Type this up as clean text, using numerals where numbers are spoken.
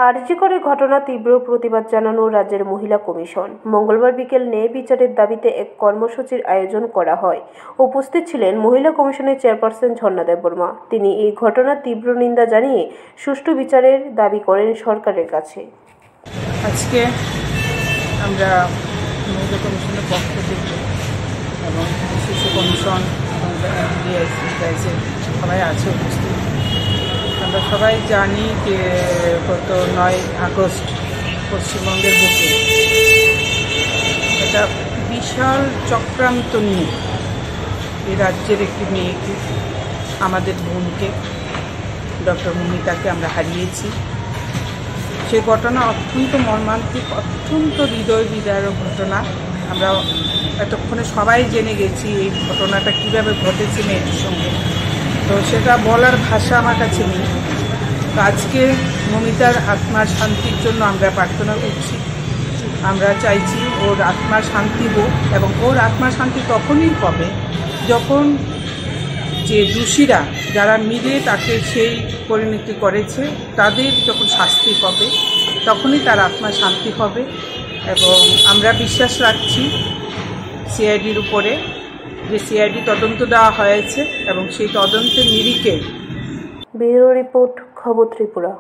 আরজি করে ঘটনা তীব্র প্রতিবাদ জানানো রাজ্যের মহিলা কমিশন। মঙ্গলবার বিকেল ন্যায় বিচারের দাবিতে এক কর্মসূচির আয়োজন করা হয়। উপস্থিত ছিলেন মহিলা কমিশনের চেয়ারপারসন ঝর্ণা দেববর্মা। তিনি এই ঘটনার তীব্র নিন্দা জানিয়ে সুষ্ঠু বিচারের দাবি করেন সরকারের কাছে। আজকে আমরা মহিলা কমিশনের পক্ষ থেকে এবং শিশু কমিশন এবং সবাই আছে উপস্থিত। আমরা সবাই জানি যে গত 9 আগস্ট পশ্চিমবঙ্গের বুকে একটা বিশাল চক্রান্ত নিয়ে এই রাজ্যের একটি মেয়েকে, আমাদের বোনকে, ডক্টর মমিতাকে আমরা হারিয়েছি। সে ঘটনা অত্যন্ত মর্মান্তিক, অত্যন্ত হৃদয় বিদারক ঘটনা। আমরা এতক্ষণে সবাই জেনে গেছি এই ঘটনাটা কীভাবে ঘটেছে মেয়েটির সঙ্গে, তো সেটা বলার ভাষা আমার কাছে নেই। তো আজকে মমিতার আত্মার শান্তির জন্য আমরা প্রার্থনা করছি। আমরা চাইছি ওর আত্মার শান্তি হোক, এবং ওর আত্মার শান্তি তখনই হবে যখন যে দোষীরা যারা মিলে তাকে সেই পরিণতি করেছে তাদের যখন শাস্তি হবে তখনই তার আত্মার শান্তি হবে। এবং আমরা বিশ্বাস রাখছি সিআইডির উপরে, যে সিআইডি তদন্ত দেওয়া হয়েছে এবং সেই তদন্তের নিরিখে। ব্যুরো রিপোর্ট, খবর ত্রিপুরা।